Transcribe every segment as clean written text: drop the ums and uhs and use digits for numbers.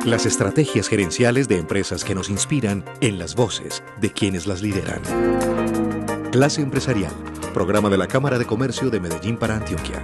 Las estrategias gerenciales de empresas que nos inspiran en las voces de quienes las lideran. Clase Empresarial, programa de la Cámara de Comercio de Medellín para Antioquia.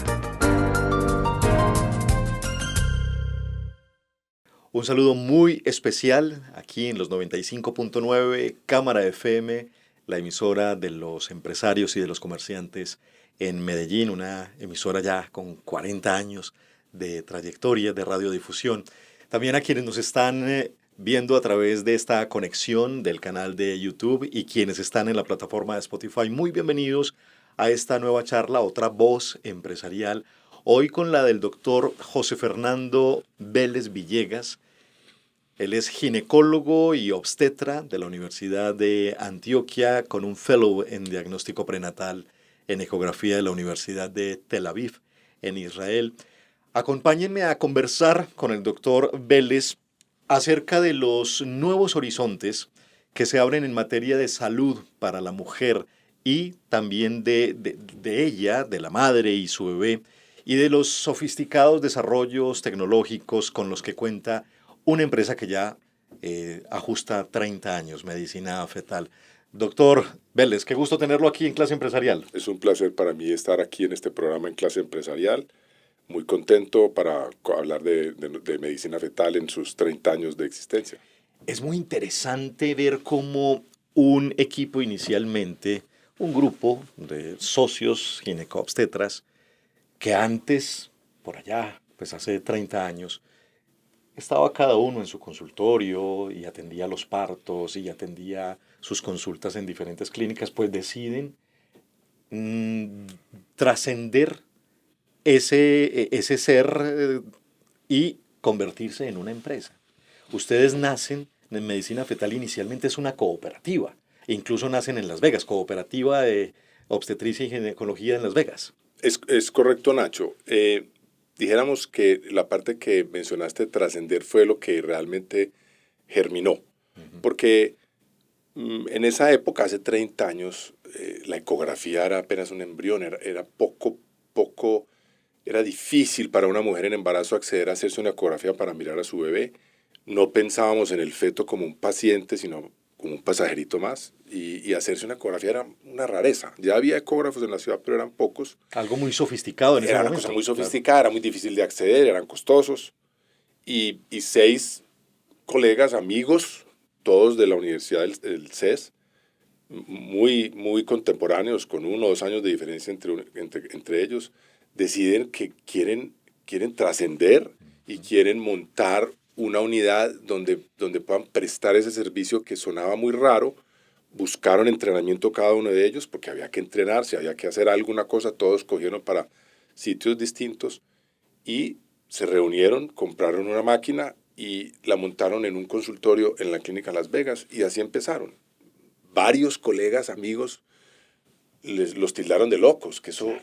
Un saludo muy especial aquí en los 95.9 Cámara FM, la emisora de los empresarios y de los comerciantes en Medellín, una emisora ya con 40 años de trayectoria de radiodifusión. También a quienes nos están viendo a través de esta conexión del canal de YouTube y quienes están en la plataforma de Spotify, muy bienvenidos a esta nueva charla, otra voz empresarial, hoy con la del doctor José Fernando Vélez Villegas. Él es ginecólogo y obstetra de la Universidad de Antioquia, con un fellow en diagnóstico prenatal en ecografía de la Universidad de Tel Aviv, en Israel. Acompáñenme a conversar con el doctor Vélez acerca de los nuevos horizontes que se abren en materia de salud para la mujer y también de ella, de la madre y su bebé, y de los sofisticados desarrollos tecnológicos con los que cuenta una empresa que ya ajusta 30 años, Medicina Fetal. Doctor Vélez, qué gusto tenerlo aquí en Clase Empresarial. Es un placer para mí estar aquí en este programa en Clase Empresarial. Muy contento para hablar de medicina fetal en sus 30 años de existencia. Es muy interesante ver cómo un equipo inicialmente, un grupo de socios ginecobstetras, que antes, por allá, pues hace 30 años, estaba cada uno en su consultorio y atendía los partos y atendía sus consultas en diferentes clínicas, pues deciden trascender ese ser y convertirse en una empresa. Ustedes nacen en Medicina Fetal, inicialmente es una cooperativa, incluso nacen en Las Vegas, cooperativa de obstetricia y ginecología en Las Vegas. Es correcto, Nacho. Dijéramos que la parte que mencionaste, trascender, fue lo que realmente germinó. Porque en esa época, hace 30 años, la ecografía era apenas un embrión, era era difícil para una mujer en embarazo acceder a hacerse una ecografía para mirar a su bebé. No pensábamos en el feto como un paciente, sino como un pasajerito más. Y hacerse una ecografía era una rareza. Ya había ecógrafos en la ciudad, pero eran pocos. Algo muy sofisticado en ese momento. Era una cosa muy sofisticada, claro. Era muy difícil de acceder, eran costosos. Y 6 colegas, amigos, todos de la Universidad del CES, muy contemporáneos, con 1 o 2 años de diferencia entre ellos, deciden que quieren trascender y quieren montar una unidad donde puedan prestar ese servicio que sonaba muy raro. Buscaron entrenamiento cada uno de ellos porque había que entrenarse, había que hacer alguna cosa, todos cogieron para sitios distintos y se reunieron, compraron una máquina y la montaron en un consultorio en la clínica Las Vegas y así empezaron. Varios colegas, amigos, los tildaron de locos, que eso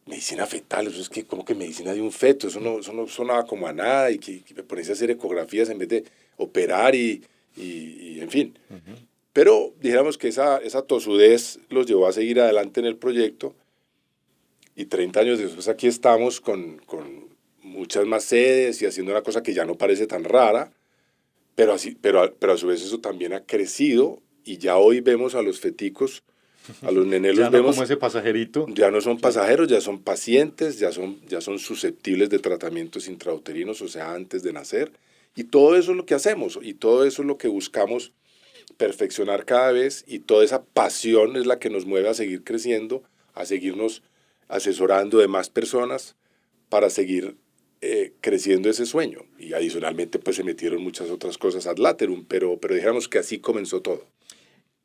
medicina fetal, eso es que como que medicina de un feto, eso no sonaba como a nada y que me ponerse a hacer ecografías en vez de operar y en fin. Pero dijéramos que esa tosudez los llevó a seguir adelante en el proyecto y 30 años después aquí estamos con muchas más sedes y haciendo una cosa que ya no parece tan rara, pero a su vez eso también ha crecido y ya hoy vemos a los feticos, a los nenes ya los vemos como ese pasajerito. Ya no son pasajeros, ya son pacientes, ya son susceptibles de tratamientos intrauterinos, o sea, antes de nacer. Y todo eso es lo que hacemos y todo eso es lo que buscamos perfeccionar cada vez y toda esa pasión es la que nos mueve a seguir creciendo, a seguirnos asesorando de más personas para seguir creciendo ese sueño. Y adicionalmente pues se metieron muchas otras cosas ad laterum, pero dijéramos que así comenzó todo.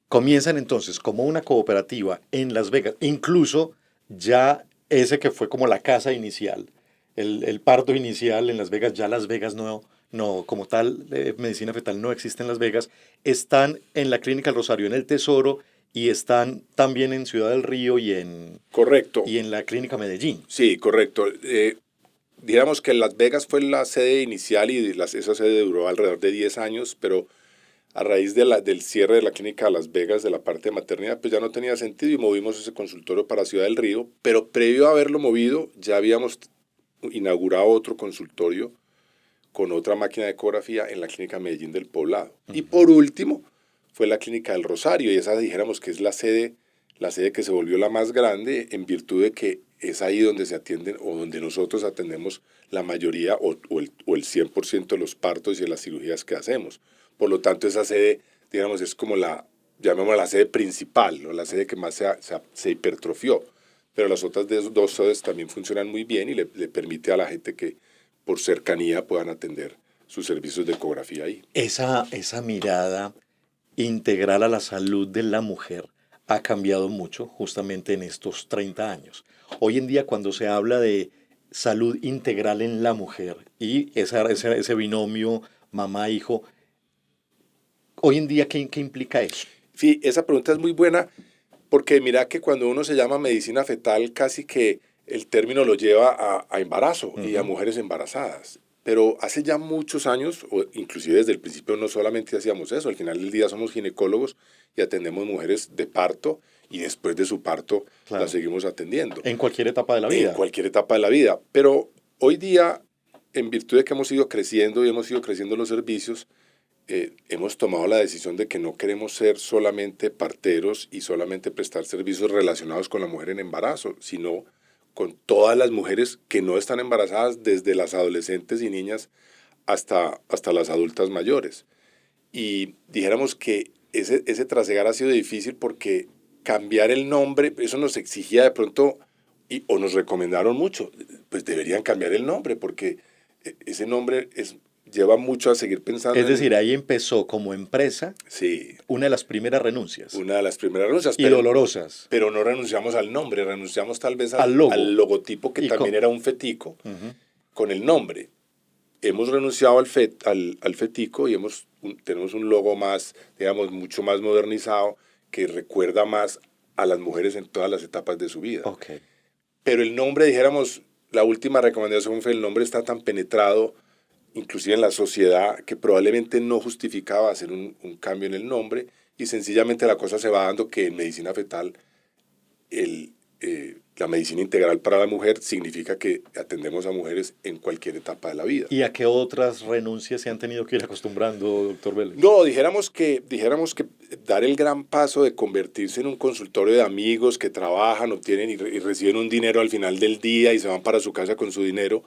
Comienzan entonces como una cooperativa en Las Vegas, incluso ya ese que fue como la casa inicial, el parto inicial en Las Vegas, ya Las Vegas no como tal, medicina fetal no existe en Las Vegas, están en la Clínica El Rosario, en El Tesoro, y están también en Ciudad del Río Correcto. Y en la Clínica Medellín. Sí, correcto. Digamos que Las Vegas fue la sede inicial y esa sede duró alrededor de 10 años, pero a raíz del cierre de la clínica de Las Vegas, de la parte de maternidad, pues ya no tenía sentido y movimos ese consultorio para Ciudad del Río, pero previo a haberlo movido ya habíamos inaugurado otro consultorio con otra máquina de ecografía en la clínica Medellín del Poblado. Y por último, fue la clínica del Rosario, y esa dijéramos que es la sede que se volvió la más grande en virtud de que es ahí donde se atienden o donde nosotros atendemos la mayoría o el 100% de los partos y de las cirugías que hacemos. Por lo tanto, esa sede, digamos, es como llamémosla la sede principal, ¿no? La sede que más se hipertrofió. Pero las otras dos sedes también funcionan muy bien y le permite a la gente que por cercanía puedan atender sus servicios de ecografía ahí. Esa mirada integral a la salud de la mujer ha cambiado mucho justamente en estos 30 años. Hoy en día cuando se habla de salud integral en la mujer y ese binomio mamá-hijo, hoy en día, ¿qué implica eso? Sí, esa pregunta es muy buena porque mira que cuando uno se llama medicina fetal casi que el término lo lleva a embarazo y a mujeres embarazadas. Pero hace ya muchos años, o inclusive desde el principio no solamente hacíamos eso, al final del día somos ginecólogos y atendemos mujeres de parto y después de su parto las seguimos atendiendo. En cualquier etapa de la vida. En cualquier etapa de la vida. Pero hoy día, en virtud de que hemos ido creciendo y hemos ido creciendo los servicios, hemos tomado la decisión de que no queremos ser solamente parteros y solamente prestar servicios relacionados con la mujer en embarazo, sino con todas las mujeres que no están embarazadas, desde las adolescentes y niñas hasta las adultas mayores. Y dijéramos que ese trasegar ha sido difícil porque cambiar el nombre, eso nos exigía de pronto, o nos recomendaron mucho, pues deberían cambiar el nombre porque ese nombre lleva mucho a seguir pensando. Es decir, ahí empezó como empresa, sí, una de las primeras renuncias. Una de las primeras renuncias. Y dolorosas. Pero no renunciamos al nombre, renunciamos tal vez al logotipo, que también era un fetico, con el nombre. Hemos renunciado al fetico y tenemos un logo más, digamos, mucho más modernizado, que recuerda más a las mujeres en todas las etapas de su vida. Okay. Pero el nombre, dijéramos, la última recomendación fue: el nombre está tan penetrado, inclusive en la sociedad, que probablemente no justificaba hacer un cambio en el nombre, y sencillamente la cosa se va dando que en medicina fetal la medicina integral para la mujer significa que atendemos a mujeres en cualquier etapa de la vida. ¿Y a qué otras renuncias se han tenido que ir acostumbrando, doctor Vélez? No, dijéramos que dar el gran paso de convertirse en un consultorio de amigos que trabajan, obtienen y reciben un dinero al final del día y se van para su casa con su dinero,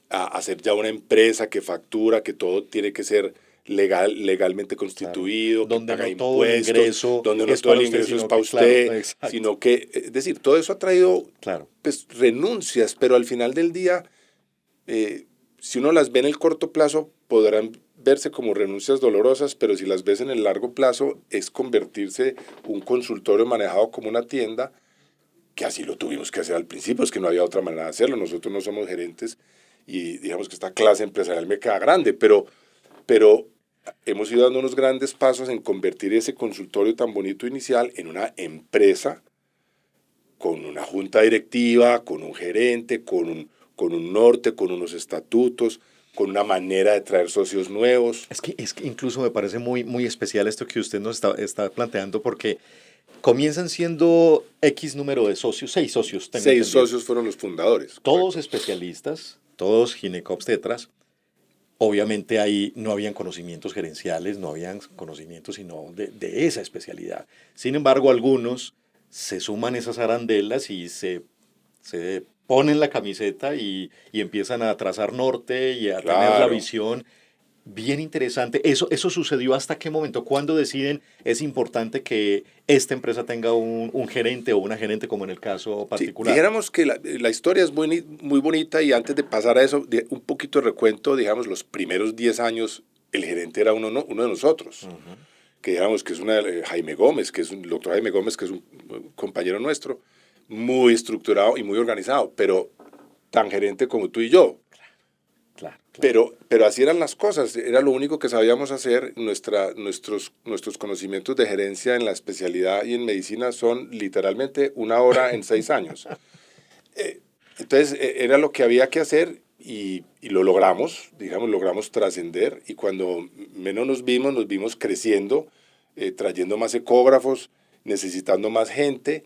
a hacer ya una empresa que factura, que todo tiene que ser legalmente constituido, claro, donde que paga no todo impuestos, el ingreso donde no todo el ingreso es para usted, sino que, es decir, todo eso ha traído pues, renuncias, pero al final del día, si uno las ve en el corto plazo, podrán verse como renuncias dolorosas, pero si las ves en el largo plazo, es convertirse un consultorio manejado como una tienda, que así lo tuvimos que hacer al principio, es que no había otra manera de hacerlo. Nosotros no somos gerentes y digamos que esta clase empresarial me queda grande, pero hemos ido dando unos grandes pasos en convertir ese consultorio tan bonito inicial en una empresa con una junta directiva, con un gerente, con un norte, con unos estatutos, con una manera de traer socios nuevos. Es que incluso me parece muy, muy especial esto que usted nos está planteando, porque comienzan siendo X número de socios, 6 socios. 6 socios fueron los fundadores. Todos especialistas, todos ginecobstetras. Obviamente ahí no habían conocimientos gerenciales, no habían conocimientos sino de esa especialidad. Sin embargo, algunos se suman esas arandelas y se ponen la camiseta y empiezan a trazar norte y a tener la visión. Bien interesante. ¿Eso sucedió hasta qué momento? ¿Cuándo deciden es importante que esta empresa tenga un gerente o una gerente, como en el caso particular? Sí, dijéramos que la historia es muy, muy bonita, y antes de pasar a eso, un poquito de recuento. Digamos, los primeros 10 años el gerente era uno de nosotros, que digamos que es Jaime Gómez, que es el doctor Jaime Gómez, que es un compañero nuestro, muy estructurado y muy organizado, pero tan gerente como tú y yo. Claro. Pero así eran las cosas, era lo único que sabíamos hacer. Nuestros conocimientos de gerencia en la especialidad y en medicina son literalmente 1 hora en 6 años. Entonces era lo que había que hacer y lo logramos, logramos trascender, y cuando menos nos vimos creciendo, trayendo más ecógrafos, necesitando más gente,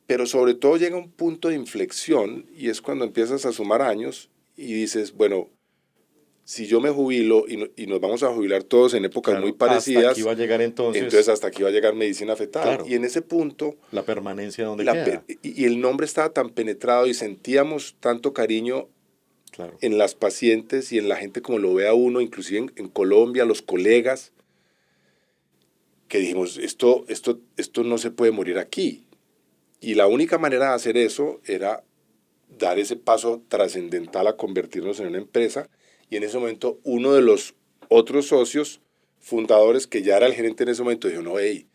pero sobre todo llega un punto de inflexión, y es cuando empiezas a sumar años y dices, bueno, si yo me jubilo y nos vamos a jubilar todos en épocas Claro, muy hasta parecidas, aquí va a llegar entonces hasta aquí va a llegar medicina fetal. claro, Y en ese punto, la permanencia donde queda. y el nombre estaba tan penetrado y sentíamos tanto cariño Claro. en las pacientes y en la gente como lo ve a uno, inclusive en Colombia, los colegas, que dijimos, esto no se puede morir aquí. Y la única manera de hacer eso era dar ese paso trascendental a convertirnos en una empresa. Y en ese momento uno de los otros socios fundadores, que ya era el gerente en ese momento, dijo, no, hey,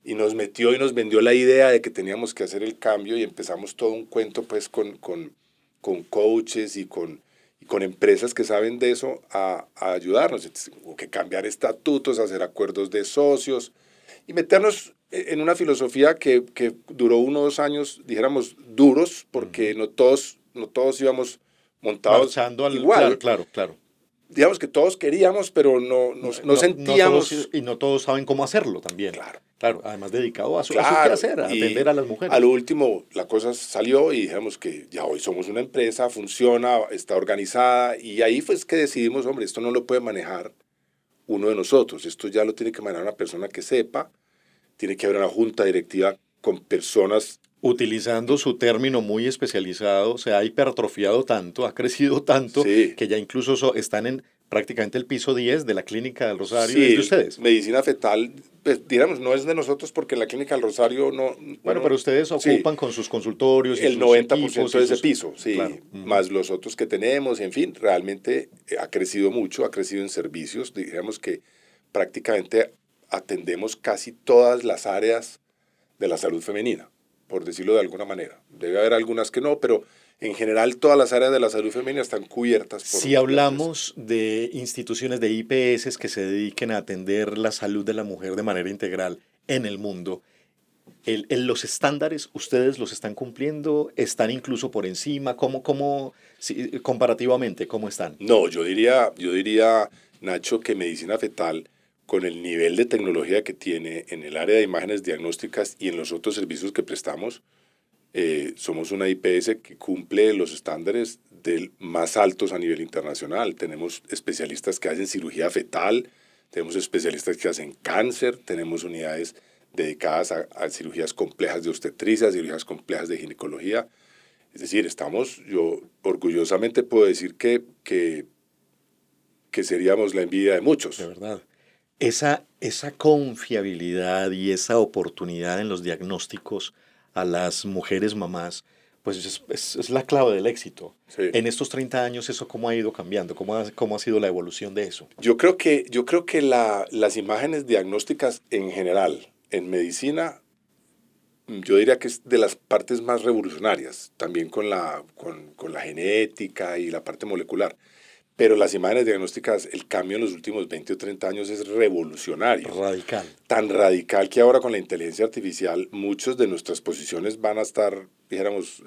y nos metió y nos vendió la idea de que teníamos que hacer el cambio y empezamos todo un cuento pues con coaches y con empresas que saben de eso a ayudarnos. Entonces, hubo que cambiar estatutos, hacer acuerdos de socios y meternos en una filosofía que duró 1 o 2 años, dijéramos, duros, porque no todos íbamos montados Marchando al... Claro, igual. claro, claro. Digamos que todos queríamos, pero no sentíamos... No todos saben cómo hacerlo también. Claro. Claro, además dedicado a su Claro, quehacer, a y atender a las mujeres. a lo último la cosa salió y dijimos que ya hoy somos una empresa, funciona, está organizada y ahí fue que decidimos, hombre, esto no lo puede manejar uno de nosotros, esto ya lo tiene que manejar una persona que sepa, tiene que haber una junta directiva con personas. Utilizando su término muy especializado, se ha hipertrofiado tanto, ha crecido tanto, Sí, que ya incluso están en prácticamente el piso 10 de la Clínica del Rosario, es de sí, ustedes. medicina fetal, pues, digamos, no es de nosotros porque en la Clínica del Rosario no, Bueno, uno, pero ustedes sí, ocupan con sus consultorios y el sus 90% equipos y de ese sus... piso, Claro. sí, más los otros que tenemos, en fin, realmente ha crecido mucho, ha crecido en servicios, digamos que prácticamente atendemos casi todas las áreas de la salud femenina, por decirlo de alguna manera. Debe haber algunas que no, pero en general todas las áreas de la salud femenina están cubiertas por Si la empresa. hablamos de instituciones de IPS que se dediquen a atender la salud de la mujer de manera integral en el mundo, los estándares, ¿ustedes los están cumpliendo? ¿Están incluso por encima? Comparativamente, cómo están? No, yo diría, Nacho, que medicina fetal, con el nivel de tecnología que tiene en el área de imágenes diagnósticas y en los otros servicios que prestamos, somos una IPS que cumple los estándares más altos a nivel internacional. Tenemos especialistas que hacen cirugía fetal, tenemos especialistas que hacen cáncer, tenemos unidades dedicadas a cirugías complejas de obstetricia, cirugías complejas de ginecología. Es decir, yo orgullosamente puedo decir que seríamos la envidia de De muchos. verdad. Esa confiabilidad y esa oportunidad en los diagnósticos a las mujeres mamás, pues es la clave del éxito. Sí. En estos 30 años, ¿eso cómo ha ido cambiando? ¿Cómo ha sido la evolución de eso? Yo creo que las imágenes diagnósticas en general, en medicina, yo diría que es de las partes más revolucionarias, también con la genética y la parte molecular. Pero las imágenes diagnósticas, el cambio en los últimos 20 o 30 años es revolucionario. Radical. Tan radical que ahora con la inteligencia artificial muchas de nuestras posiciones van a estar, dijéramos,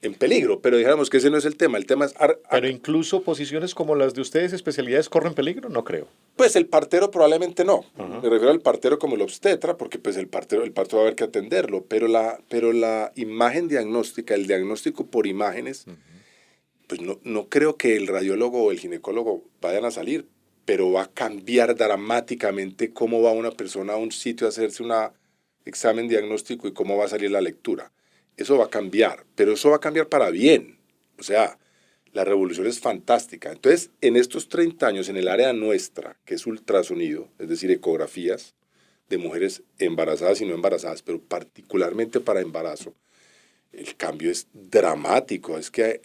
en peligro. Pero dijéramos que ese no es el tema es, Pero incluso posiciones como las de ustedes, especialidades, corren peligro, no creo. pues el partero probablemente no. Ajá. Me refiero al partero como el obstetra, porque pues el parto va a haber que atenderlo. Pero la imagen diagnóstica, el diagnóstico por imágenes, pues no creo que el radiólogo o el ginecólogo vayan a salir, pero va a cambiar dramáticamente cómo va una persona a un sitio a hacerse un examen diagnóstico y cómo va a salir la lectura. Eso va a cambiar, pero eso va a cambiar para bien. O sea, la revolución es fantástica. Entonces, en estos 30 años, en el área nuestra, que es ultrasonido, es decir, ecografías de mujeres embarazadas y no embarazadas, pero particularmente para embarazo, el cambio es dramático. Es que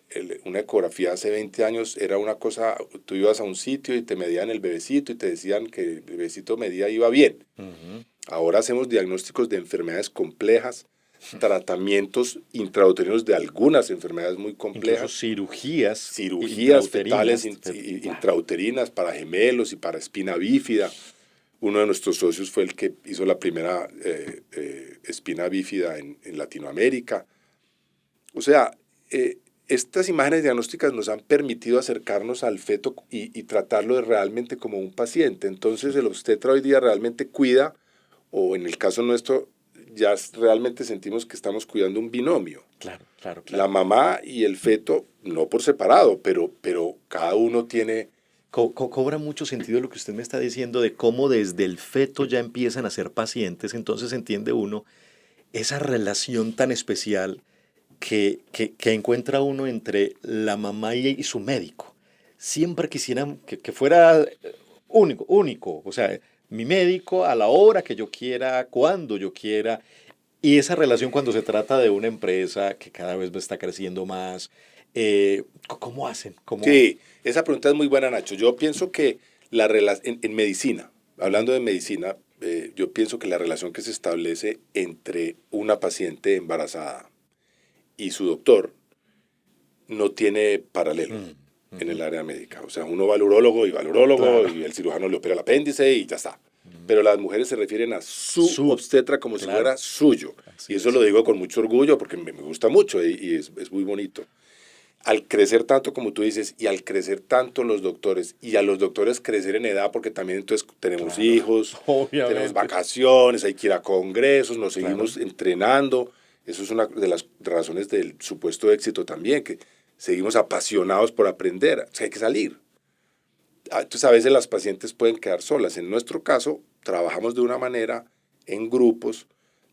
una ecografía hace 20 años era una cosa, tú ibas a un sitio y te medían el bebecito y te decían que el bebecito medía iba bien. Ahora hacemos diagnósticos de enfermedades complejas, tratamientos intrauterinos de algunas enfermedades muy Incluso complejas, cirugías fetales intrauterinas para gemelos y para espina bífida. Uno de nuestros socios fue el que hizo la primera espina bífida en Latinoamérica. O sea, estas imágenes diagnósticas nos han permitido acercarnos al feto y tratarlo realmente como un paciente. Entonces el obstetra hoy día realmente cuida, o en el caso nuestro, ya realmente sentimos que estamos cuidando un binomio. Claro. La mamá y el feto, no por separado, pero cada uno tiene cobra mucho sentido lo que usted me está diciendo de cómo desde el feto ya empiezan a ser pacientes, entonces entiende uno esa relación tan especial que encuentra uno entre la mamá y su médico. Siempre quisieran que fuera único, o sea, mi médico a la hora que yo quiera, cuando yo quiera, y esa relación cuando se trata de una empresa que cada vez está creciendo más, ¿cómo hacen? ¿Cómo? Sí, esa pregunta es muy buena, Nacho. Yo pienso que en medicina, hablando de medicina, yo pienso que la relación que se establece entre una paciente embarazada y su doctor no tiene paralelo en el área médica. O sea, uno va al urólogo y va al urólogo Claro. y el cirujano le opera el apéndice y ya está. Pero las mujeres se refieren a su obstetra como si Claro. fuera suyo. Así Y eso es. lo digo con mucho orgullo porque me gusta mucho y es muy bonito. Al crecer tanto, como tú dices, y al crecer tanto los doctores, y a los doctores crecer en edad, porque también entonces tenemos Claro. hijos, Obviamente. tenemos vacaciones, hay que ir a congresos, nos Claro. seguimos entrenando. Eso es una de las razones del supuesto éxito también, que seguimos apasionados por aprender. O sea, hay que salir. Entonces, a veces las pacientes pueden quedar solas. En nuestro caso, trabajamos de una manera en grupos,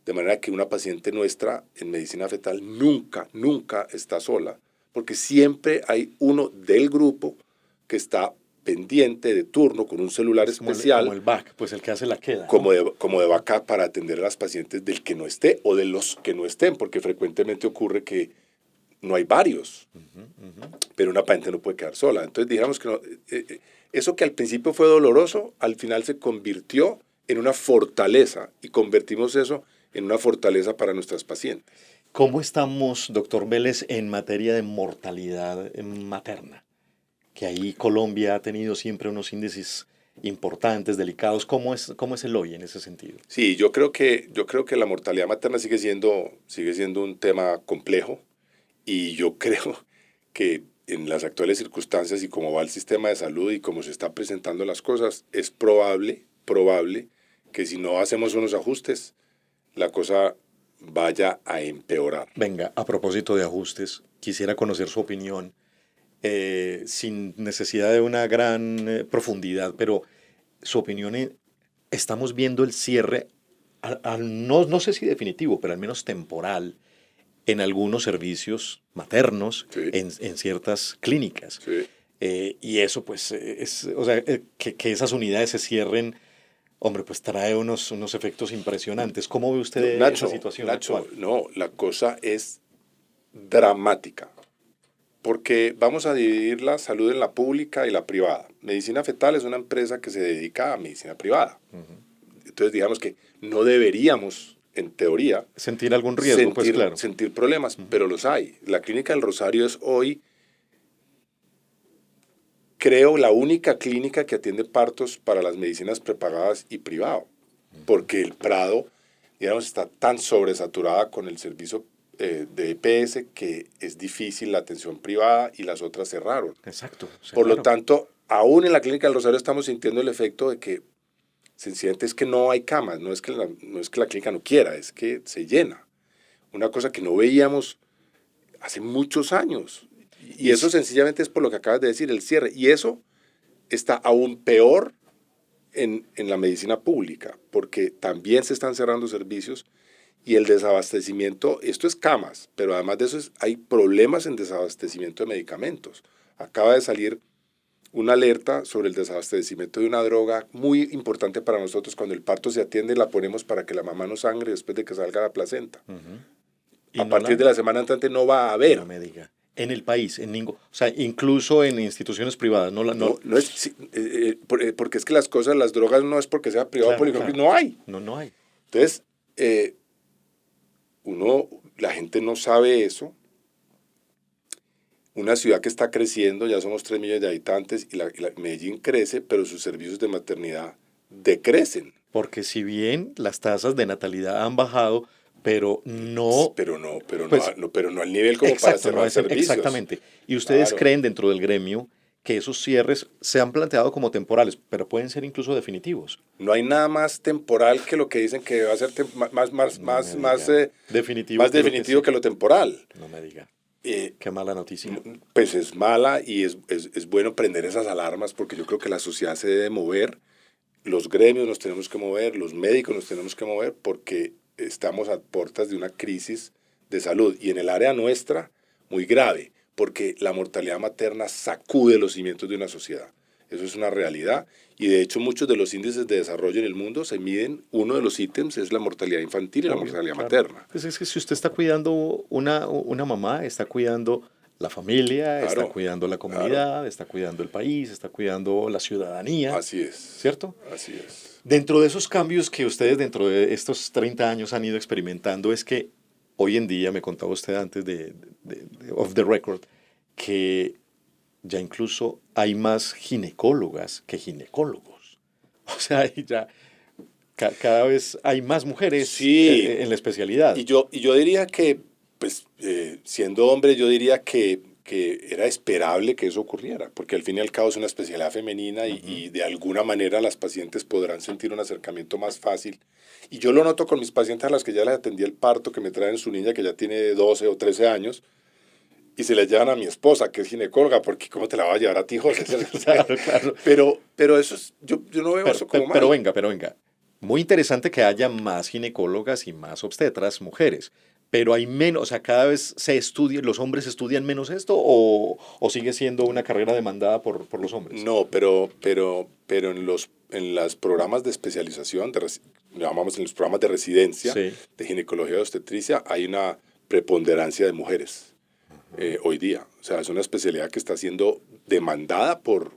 de manera que una paciente nuestra en medicina fetal nunca está sola, porque siempre hay uno del grupo que está pendiente de turno con un celular Es especial, como el back, pues el que hace la queda, ¿no? como de backup para atender a las pacientes del que no esté o de los que no estén, porque frecuentemente ocurre que no hay varios, pero una paciente no puede quedar sola. Entonces dijéramos que no, eso que al principio fue doloroso, al final se convirtió en una fortaleza y convertimos eso en una fortaleza para nuestras pacientes. ¿Cómo estamos, doctor Vélez, en materia de mortalidad materna? Que ahí Colombia ha tenido siempre unos índices importantes, delicados. ¿Cómo es el hoy en ese sentido? Sí, yo creo que la mortalidad materna sigue siendo un tema complejo y yo creo que en las actuales circunstancias y cómo va el sistema de salud y cómo se están presentando las cosas, es probable que si no hacemos unos ajustes, la cosa vaya a empeorar. Venga, a propósito de ajustes, quisiera conocer su opinión, sin necesidad de una gran profundidad, pero su opinión estamos viendo el cierre, no sé si definitivo, pero al menos temporal, en algunos servicios maternos, Sí, en ciertas clínicas. sí. Y eso, pues, o sea, que esas unidades se cierren, hombre, pues trae unos efectos impresionantes. ¿Cómo ve usted No, esa Nacho, situación Nacho, actual? no, la cosa es dramática, porque vamos a dividir la salud en la pública y la privada. Medicina Fetal es una empresa que se dedica a medicina privada. Entonces, digamos que no deberíamos, en teoría, ¿Sentir algún riesgo? Pues claro. sentir problemas, pero los hay. La Clínica del Rosario es hoy, creo, la única clínica que atiende partos para las medicinas prepagadas y privado, porque el Prado, digamos, está tan sobresaturada con el servicio de EPS que es difícil la atención privada y las otras cerraron. Exacto. Por lo Claro. tanto, aún en la Clínica del Rosario estamos sintiendo el efecto de que sencillamente es que no hay camas, no es que la clínica no quiera, es que se llena. Una cosa que no veíamos hace muchos años. Y eso sencillamente es por lo que acabas de decir, el cierre. Y eso está aún peor en la medicina pública, porque también se están cerrando servicios y el desabastecimiento, esto es camas, pero además de eso hay problemas en desabastecimiento de medicamentos. Acaba de salir una alerta sobre el desabastecimiento de una droga muy importante para nosotros. Cuando el parto se atiende, la ponemos para que la mamá no sangre después de que salga la placenta. Y A no partir de la semana entrante no va a haber. no me diga. En el país, o sea, incluso en instituciones privadas, No es, sí, porque es que las cosas, las drogas no es porque sea privado o claro, público, claro. no hay. No hay. Entonces, la gente no sabe eso. Una ciudad que está creciendo, ya somos 3 millones de habitantes y Medellín crece, pero sus servicios de maternidad decrecen. Porque si bien las tasas de natalidad han bajado, pero no, Pero no, pues, pero no al nivel como para exacto, no cerrar es servicios. exactamente. Y ustedes Claro. creen dentro del gremio que esos cierres se han planteado como temporales, pero pueden ser incluso definitivos. No hay nada más temporal que lo que dicen que va a ser No me diga. Definitivo más que lo que definitivo sí. que lo temporal. No me diga. Qué mala noticia. Pues es mala y es bueno prender esas alarmas porque yo creo que la sociedad se debe mover, los gremios nos tenemos que mover, los médicos nos tenemos que mover porque estamos a puertas de una crisis de salud y en el área nuestra muy grave porque la mortalidad materna sacude los cimientos de una sociedad. Eso es una realidad y de hecho muchos de los índices de desarrollo en el mundo se miden, uno de los ítems es la mortalidad infantil y la mortalidad materna. Pues es que si usted está cuidando una mamá, está cuidando la familia, está Claro, cuidando la claro, comunidad, está cuidando el país, está cuidando la ciudadanía, así es, ¿cierto? así es. Dentro de esos cambios que ustedes dentro de estos 30 años han ido experimentando es que hoy en día, me contaba usted antes de off the record, que ya incluso hay más ginecólogas que ginecólogos. O sea, ya cada vez hay más mujeres Sí, en la especialidad. y yo diría que, pues, siendo hombre, yo diría que era esperable que eso ocurriera, porque al fin y al cabo es una especialidad femenina y de alguna manera las pacientes podrán sentir un acercamiento más fácil. Y yo lo noto con mis pacientes a las que ya les atendí el parto, que me traen su niña que ya tiene 12 o 13 años, y se la llevan a mi esposa, que es ginecóloga, porque ¿cómo te la va a llevar a ti, José? Claro, claro. Pero eso es, yo no veo eso como Pero mal. venga, pero venga. Muy interesante que haya más ginecólogas y más obstetras mujeres, pero hay menos, o sea, cada vez se estudia, los hombres estudian menos esto o sigue siendo una carrera demandada por los hombres. No, pero en los programas de especialización, llamamos en los programas de residencia Sí. de ginecología y obstetricia, hay una preponderancia de mujeres hoy día. O sea, es una especialidad que está siendo demandada por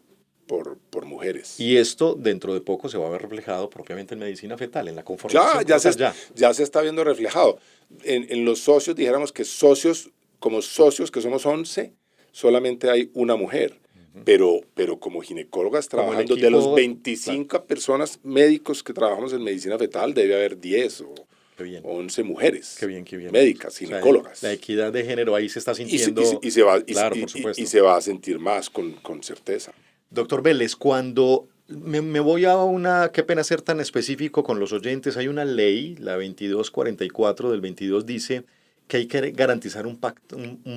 mujeres. Y esto dentro de poco se va a ver reflejado propiamente en medicina fetal, en la Ya, conformación ya como se, tal, ya. ya se está viendo reflejado. En los socios, dijéramos que socios, como socios, que somos 11, solamente hay una mujer. Pero como ginecólogas Como el trabajando, de los equipo, claro, 25 personas médicos que trabajamos en medicina fetal, debe haber 10 o qué bien, 11 mujeres qué bien, qué bien. médicas, O sea, la ginecólogas. equidad de género ahí se está Y se, y se- sintiendo, y se va, claro, por supuesto. se va a sentir más con certeza. Doctor Vélez, cuando me voy a una, qué pena ser tan específico con los oyentes, hay una ley, la 2244 del 22 dice que hay que garantizar un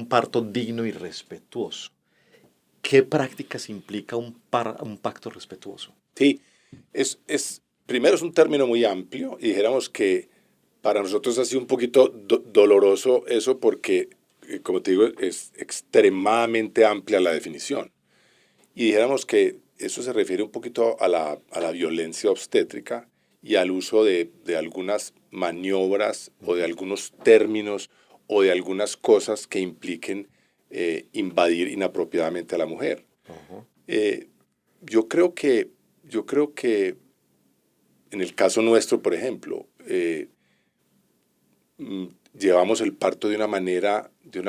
parto digno y respetuoso. ¿Qué prácticas implica un pacto respetuoso? Sí, primero es un término muy amplio y dijéramos que para nosotros ha sido un poquito doloroso eso porque, como te digo, es extremadamente amplia la definición. Y dijéramos que eso se refiere un poquito a la violencia obstétrica y al uso de algunas maniobras o de algunos términos o de algunas cosas que impliquen invadir inapropiadamente a la mujer. Ujú. Eh, yo creo que en el caso nuestro, por ejemplo, llevamos el parto de una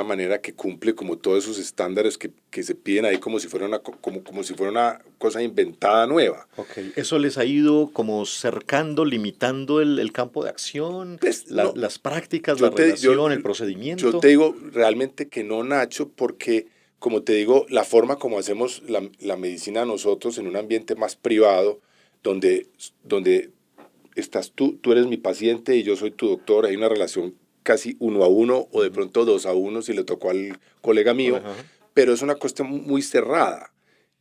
manera que cumple como todos esos estándares que se piden ahí como si fuera como si fuera una cosa inventada nueva. Ok, ¿eso les ha ido como cercando, limitando el campo de acción, Pues no, las prácticas, la yo te, yo, relación, el yo te procedimiento? digo realmente que no, Nacho, porque como te digo, la forma como hacemos la medicina nosotros en un ambiente más privado, donde estás tú eres mi paciente y yo soy tu doctor, hay una relación casi 1 a 1 o de pronto 2 a 1 si le tocó al colega mío, Ajá. pero es una cuestión muy cerrada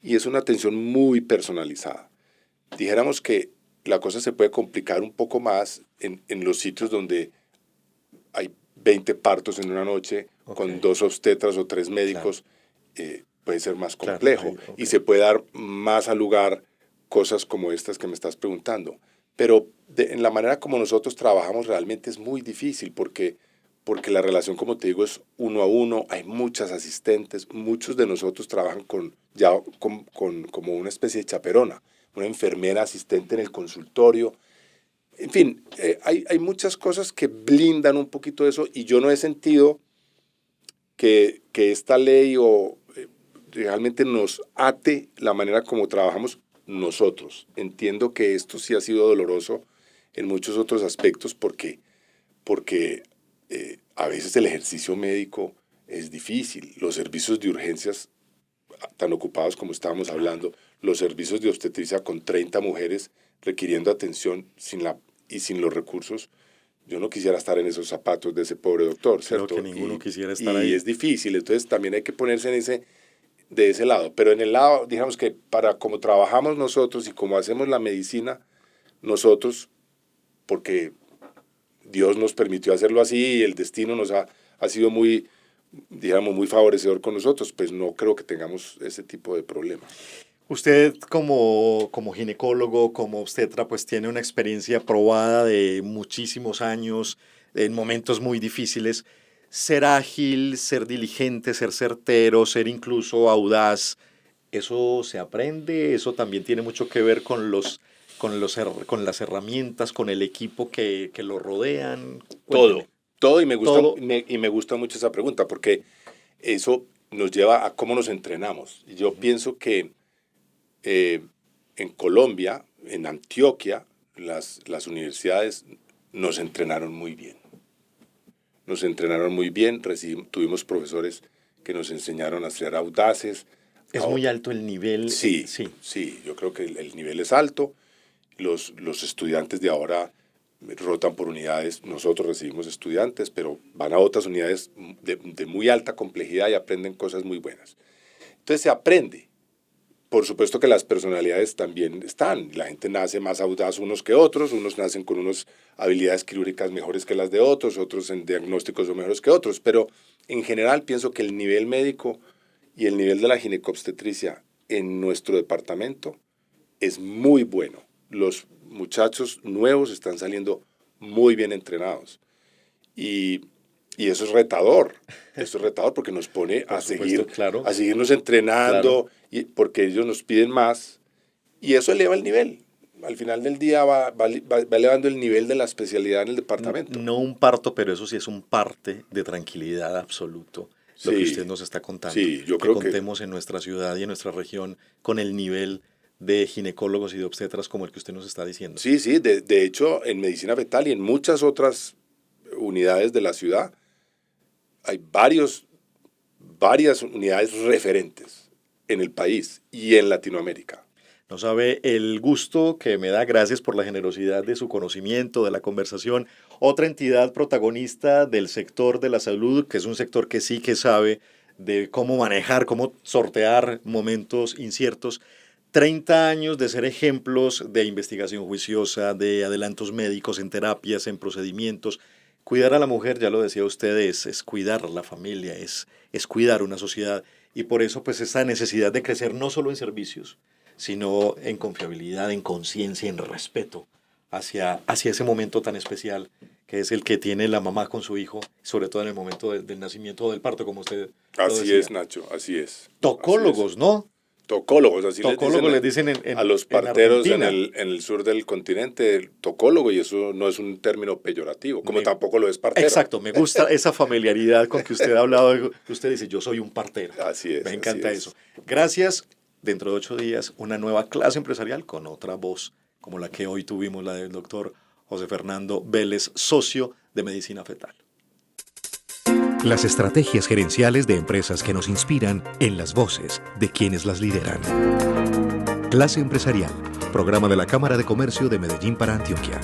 y es una atención muy personalizada. Dijéramos que la cosa se puede complicar un poco más en los sitios donde hay 20 partos en una noche Ok, con 2 obstetras o 3 claro, médicos, puede ser más claro, complejo ok. y se puede dar más al lugar cosas como estas que me estás preguntando. Pero en la manera como nosotros trabajamos realmente es muy difícil porque la relación, como te digo, es 1 a 1, hay muchas asistentes, muchos de nosotros trabajan como una especie de chaperona, una enfermera asistente en el consultorio. En fin, hay muchas cosas que blindan un poquito eso y yo no he sentido que esta ley realmente nos ate la manera como trabajamos nosotros. Entiendo que esto sí ha sido doloroso en muchos otros aspectos porque a veces el ejercicio médico es difícil. Los servicios de urgencias, tan ocupados como estábamos hablando, los servicios de obstetricia con 30 mujeres requiriendo atención y sin los recursos, yo no quisiera estar en esos zapatos de ese pobre doctor, Creo ¿cierto? que ninguno quisiera estar y ahí. es difícil, entonces también hay que ponerse de ese lado. Pero en el lado, digamos que para como trabajamos nosotros y como hacemos la medicina, nosotros, porque Dios nos permitió hacerlo así y el destino nos ha sido muy, digamos, muy favorecedor con nosotros, pues no creo que tengamos ese tipo de problema. Usted como ginecólogo, como obstetra, pues tiene una experiencia probada de muchísimos años, en momentos muy difíciles. Ser ágil, ser diligente, ser certero, ser incluso audaz, ¿eso se aprende? ¿Eso también tiene mucho que ver con con las herramientas, con el equipo que lo rodean? Cuénteme. Todo, y me gusta, Todo. y me gusta mucho esa pregunta, porque eso nos lleva a cómo nos entrenamos. Y yo pienso que en Colombia, en Antioquia, las universidades nos entrenaron muy bien. Nos entrenaron muy bien, tuvimos profesores que nos enseñaron a ser audaces. Es muy alto el nivel. Sí, yo creo que el nivel es alto. Los estudiantes de ahora rotan por unidades. Nosotros recibimos estudiantes, pero van a otras unidades de muy alta complejidad y aprenden cosas muy buenas. Entonces se aprende. Por supuesto que las personalidades también están. La gente nace más audaz unos que otros. Unos nacen con unas habilidades quirúrgicas mejores que las de otros. Otros en diagnósticos son mejores que otros. Pero en general pienso que el nivel médico y el nivel de la ginecobstetricia en nuestro departamento es muy bueno. Los muchachos nuevos están saliendo muy bien entrenados. Y eso es retador. Eso es retador porque nos pone a seguirnos entrenando, porque ellos nos piden más. Y eso eleva el nivel. Al final del día va elevando el nivel de la especialidad en el departamento. No un parto, pero eso sí es un parte de tranquilidad absoluto. Lo que usted nos está contando. Sí, yo que creo contemos en nuestra ciudad y en nuestra región con el nivel de ginecólogos y de obstetras como el que usted nos está diciendo. Sí, de hecho, en medicina fetal y en muchas otras unidades de la ciudad, hay varias unidades referentes en el país y en Latinoamérica. No sabe el gusto que me da, gracias por la generosidad de su conocimiento, de la conversación. Otra entidad protagonista del sector de la salud, que es un sector que sí que sabe de cómo manejar, cómo sortear momentos inciertos. 30 años de ser ejemplos de investigación juiciosa, de adelantos médicos en terapias, en procedimientos. Cuidar a la mujer, ya lo decía usted, es cuidar a la familia, es cuidar una sociedad. Y por eso, pues, esa necesidad de crecer no solo en servicios, sino en confiabilidad, en conciencia, en respeto hacia ese momento tan especial que es el que tiene la mamá con su hijo, sobre todo en el momento del nacimiento o del parto, como usted lo decía. Así es, Nacho, así es. Tocólogos, ¿no? Tocólogos, así Tocólogos les dicen a los parteros en en el sur del continente, tocólogo, y eso no es un término peyorativo, como tampoco lo es partero. Exacto, me gusta esa familiaridad con que usted ha hablado, que usted dice, yo soy un partero. Así es. Me encanta eso. Gracias. Dentro de 8 días, una nueva clase empresarial con otra voz, como la que hoy tuvimos, la del doctor José Fernando Vélez, socio de Medicina Fetal. Las estrategias gerenciales de empresas que nos inspiran en las voces de quienes las lideran. Clase Empresarial, programa de la Cámara de Comercio de Medellín para Antioquia.